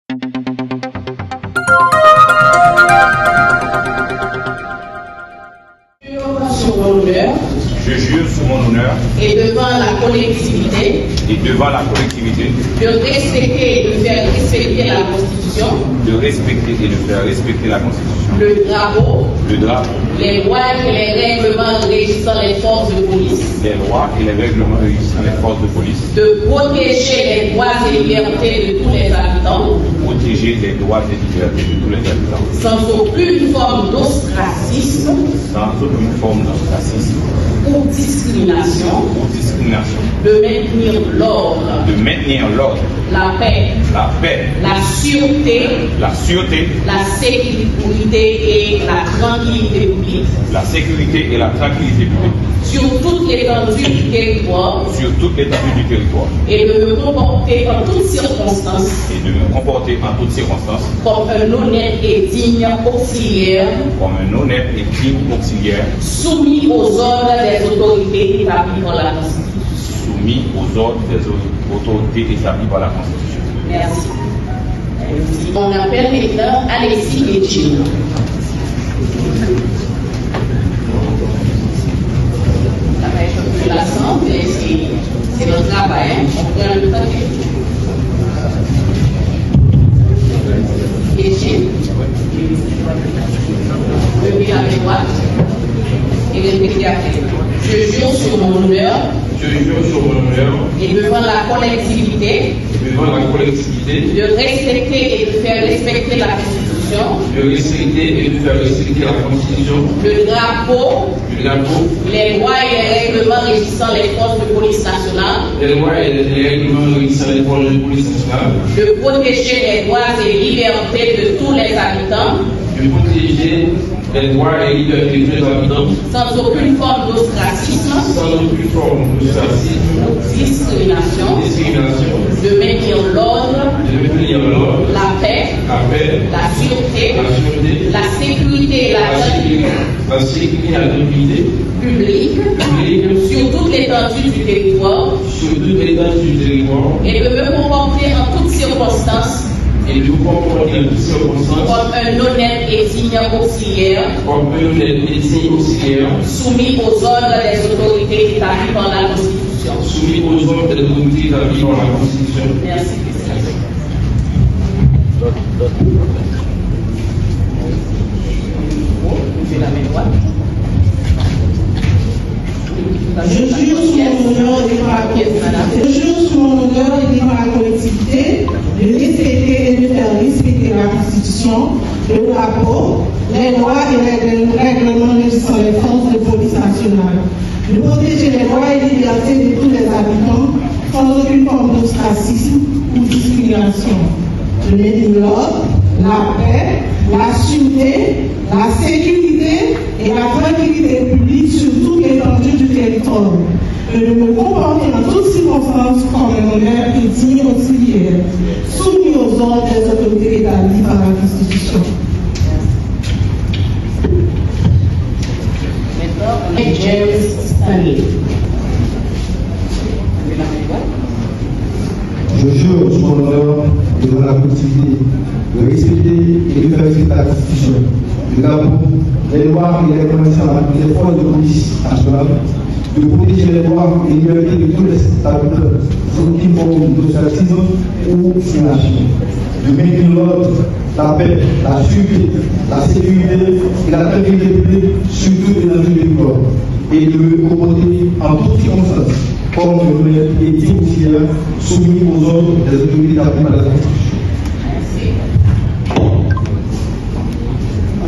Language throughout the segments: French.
Je jure sur mon honneur et devant la collectivité de respecter et de faire respecter la Constitution, le drapeau, les lois et les règlements régissant les forces de police, de protéger les droits et libertés de tous les habitants, sans aucune forme d'ostracisme ou discrimination, de maintenir l'ordre, la paix, la sûreté, la sécurité et la tranquillité publique, sur toute l'étendue du territoire, et de me comporter en toutes circonstances, comme un honnête et digne auxiliaire, soumis aux ordres des autorités établies par la Constitution. Merci. On appelle maintenant Alexis Etienne. Ça va être un peu lassant, mais c'est notre travail. On prend le temps. Etienne. Levez la main droite et répétez après. Je jure sur mon honneur et devant la collectivité de respecter et de faire respecter la Constitution, le drapeau, les lois et les règlements régissant les forces de police nationale, de protéger les droits et libertés de tous les habitants, sans aucune forme d'ostracisme, ou discrimination, de maintenir l'ordre, la paix, la sûreté, la sécurité et la tranquillité publique, sur toute l'étendue du territoire, et de me comporter en toutes circonstances comme un honnête et digne auxiliaire, soumis aux ordres des autorités établies par la Constitution. Merci. Je jure sur mon honneur et devant la collectivité de respecter et de faire respecter la Constitution, le drapeau, les lois et les règlements régissant les forces de police nationale, de protéger les droits et libertés de tous les habitants sans aucune forme d'ostracisme ou discrimination, de maintenir l'ordre, la paix, la sûreté, la sécurité et la tranquillité publique sur toute l'étendue du territoire, et de me comporter en toutes circonstances comme un honnête et digne auxiliaire, soumis aux ordres des autorités établies par la Constitution. Maintenant, James Stanley. Je jure sur mon honneur devant la collectivité de respecter et de faire respecter la Constitution, le drapeau, les lois et les règlements des forces de police nationale, de protéger les droits et les libertés de tous les habitants sans aucune forme d'ostracisme ou discrimination, de maintenir l'ordre, la paix, la sûreté, la sécurité et la tranquillité publique sur toute l'étendue du territoire, et de me comporter en toutes circonstances comme un honnête et digne auxiliaire soumis aux ordres des autorités établies par la Constitution.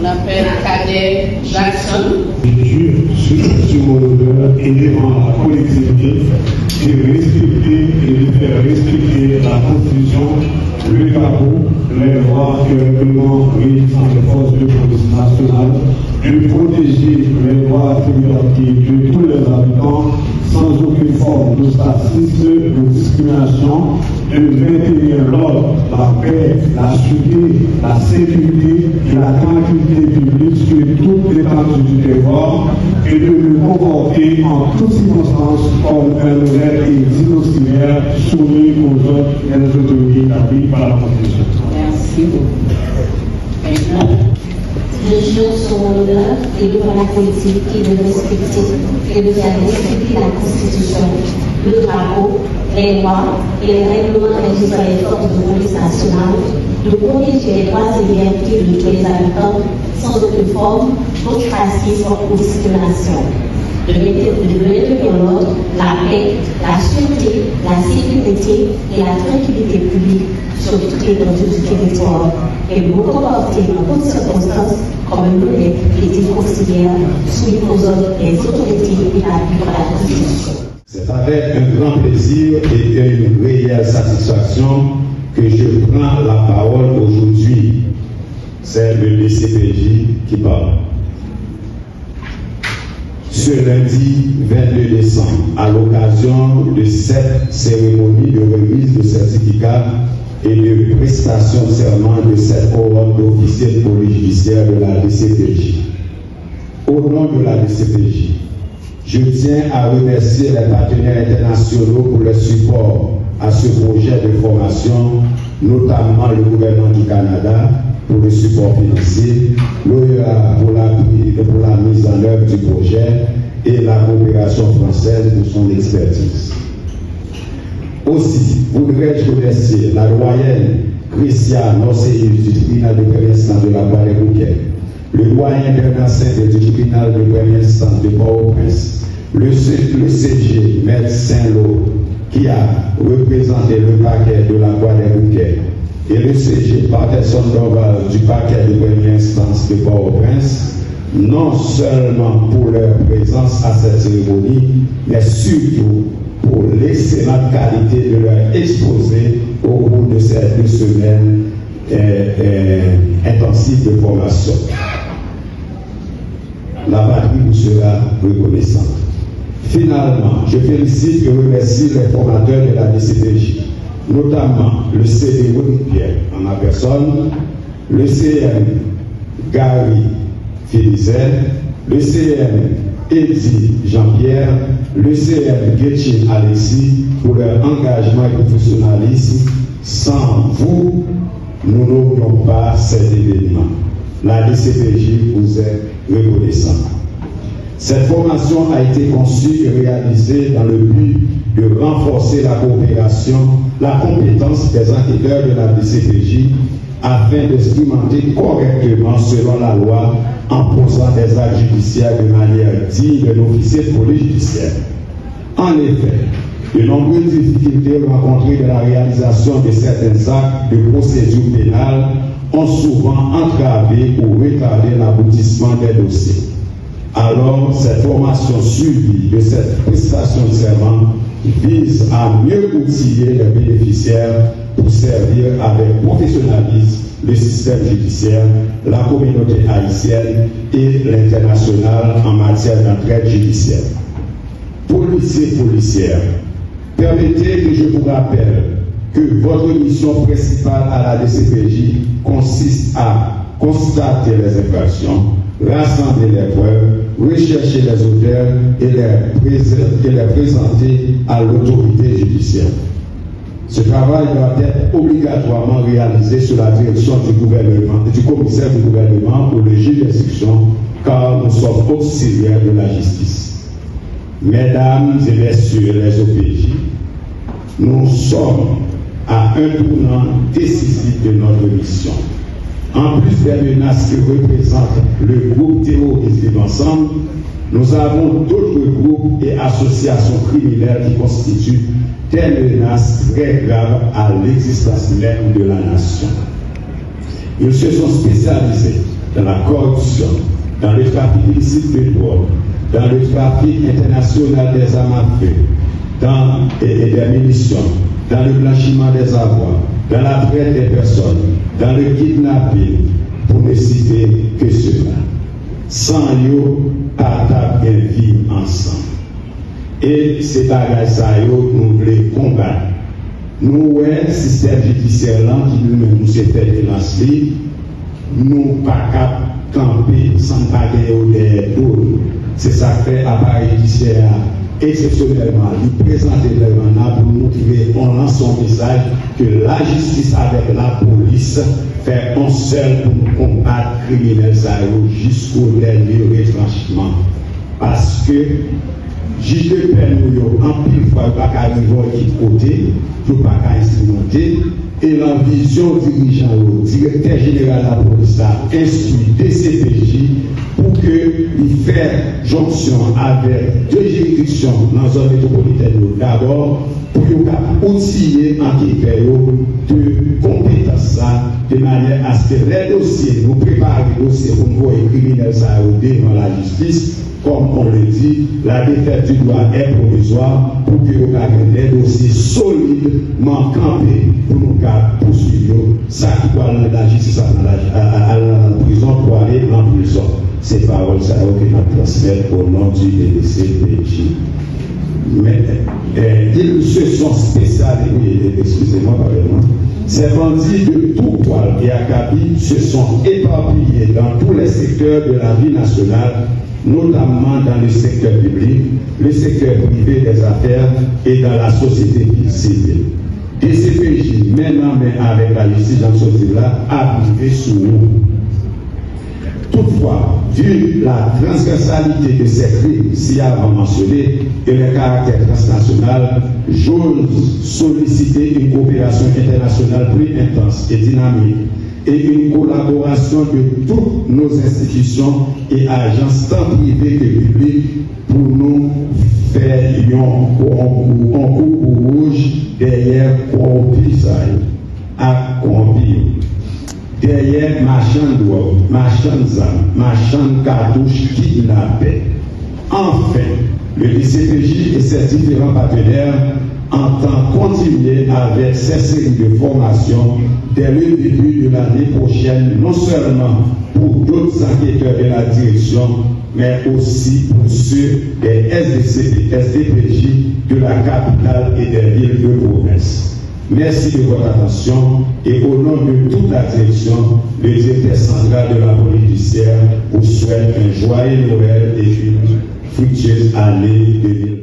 On appelle Cadet Jackson. Je jure sur mon honneur et devant la collectivité de respecter et de faire respecter la Constitution, le drapeau, les lois et règlements régissant les forces de police nationale, de protéger les droits et libertés de tous les habitants sans aucune forme d'ostracisme ou discrimination, de maintenir l'ordre, la paix, la sûreté, la sécurité et la tranquillité publique sur toute l'étendue du territoire, et de me comporter en toutes circonstances comme un honnête et digne auxiliaire soumis aux ordres des autorités établies par la Constitution. vous. Maintenant, je jure sur mon honneur et devant la collectivité de respecter et de faire respecter la Constitution, le drapeau, les lois et les règlements régissant les forces de police nationale, de protéger les droits et libertés de tous les habitants sans aucune forme d'ostracisme ou discrimination, de maintenir l'ordre, la paix, la sûreté, la sécurité et la tranquillité publique sur toute l'étendue du territoire et de vous comporter en toutes circonstances comme un modèle qui est considéré soumis aux ordres des autorités établies par la Constitution. C'est avec un grand plaisir et une réelle satisfaction que je prends la parole aujourd'hui. C'est le DCPJ qui parle. Ce lundi 22 décembre, à l'occasion de cette cérémonie de remise de certificats et de prestation de serment de cette cohorte d'officiers de police judiciaire de la DCPJ. Au nom de la DCPJ, je tiens à remercier les partenaires internationaux pour le support à ce projet de formation, notamment le gouvernement du Canada pour le support financier, l'OEA pour la mise en œuvre du projet et la coopération française pour son expertise. Aussi, voudrais-je remercier la doyenne Christiane Norcéus du tribunal de première instance de la Guadeloupe, le doyen Bernard Saint du tribunal de première instance de Port-au-Prince, le CG Maître Saint-Lô qui a représenté le parquet de la Guadeloupe et le CG Patterson Dorval du parquet de première instance de Port-au-Prince, non seulement pour leur présence à cette cérémonie, mais surtout pour l'excellente qualité de leur exposé au cours de ces 2 semaines intensives de formation. La patrie vous sera reconnaissante. Finalement, je félicite et remercie les formateurs de la DCPJ, notamment le CDO Pierre en ma personne, le CM Gary Félizel, le CM Eddie Jean-Pierre, le CM Guetchin Alexis pour leur engagement et professionnalisme. Sans vous, nous n'aurions pas cet événement. La DCPJ vous est reconnaissante. Cette formation a été conçue et réalisée dans le but de renforcer la coopération, la compétence des enquêteurs de la DCPJ afin d'expérimenter correctement selon la loi en posant des actes judiciaires de manière digne d'un officier de police judiciaire. En effet, de nombreuses difficultés rencontrées dans la réalisation de certains actes de procédure pénale ont souvent entravé ou retardé l'aboutissement des dossiers. Alors, cette formation suivie de cette prestation de serment vise à mieux outiller les bénéficiaires pour servir avec professionnalisme le système judiciaire, la communauté haïtienne et l'international en matière d'entraide judiciaire. Policiers, policières, permettez que je vous rappelle que votre mission principale à la DCPJ consiste à constater les infractions, rassembler les preuves, rechercher les auteurs et les présenter à l'autorité judiciaire. Ce travail doit être obligatoirement réalisé sous la direction du commissaire du gouvernement ou le juge d'instruction, car nous sommes auxiliaires de la justice. Mesdames et messieurs les OPJ, nous sommes à un tournant décisif de notre mission. En plus des menaces que représente le groupe terroriste Vivre Ensemble, nous avons d'autres groupes et associations criminelles qui constituent des menaces très graves à l'existence même de la nation. Ils se sont spécialisés dans la corruption, dans le trafic illicite de drogue, dans le trafic international des armes à feu, et des munitions, dans le blanchiment des avoirs, dans la traite des personnes, dans le kidnapping, pour ne citer que cela. Sans eux, pas bien vivre ensemble. Et ces bagages, nous voulons combattre. Nous, le système judiciaire là, qui nous s'est fait lancer, nous pas camper sans baguer au derrière. C'est ça que fait appareil judiciaire exceptionnellement, nous présenter vraiment pour montrer en lançant son message que la justice avec la police fait un seul pour nous combattre les criminels jusqu'au dernier retranchement. Parce que juge de paix nous en pile fois pas qu'à arriver à côté, nous pas qu'à instrumenter, et la vision dirigeant au directeur général de la police a instruit DCPJ pour qu'il fasse jonction avec deux juridictions dans la zone métropolitaine. D'abord, pour outiller enquêteurs de compétences de manière à ce que les dossiers, nous préparer les dossiers pour nous voir les criminels devant la justice. Comme on le dit, la défaite du droit est provisoire pour que nous ayons des dossiers solidement campés pour nous poursuivre ça qui doit aller dans la justice à la prison pour aller en prison. Ces paroles, ça que nous transmettre au nom du DCPJ. Mais ils se sont spécialisés, excusez-moi, pardon, ces bandits de tout poil et acabit se sont éparpillés dans tous les secteurs de la vie nationale, notamment dans le secteur public, le secteur privé des affaires et dans la société civile. DCPJ, maintenant, mais avec la justice dans ce là a privé sous nous. Toutefois, vu la transversalité de ces crimes si avant mentionnés et le caractère transnational, j'ose solliciter une coopération internationale plus intense et dynamique et une collaboration de toutes nos institutions et agences tant privées que publiques pour nous faire un coup rouge derrière corrompus à corrompus. Derrière marchand de drogue, marchand d'armes, marchand de cartouches kidnappés. Enfin, le DCPJ et ses différents partenaires entendent continuer avec ces séries de formations dès le début de l'année prochaine, non seulement pour d'autres enquêteurs de la direction, mais aussi pour ceux des SDPJ de la capitale et des villes de province. Merci de votre attention et au nom de toute la direction, le directeur central de la police judiciaire vous souhaite un joyeux Noël et une fructueuse année 2020.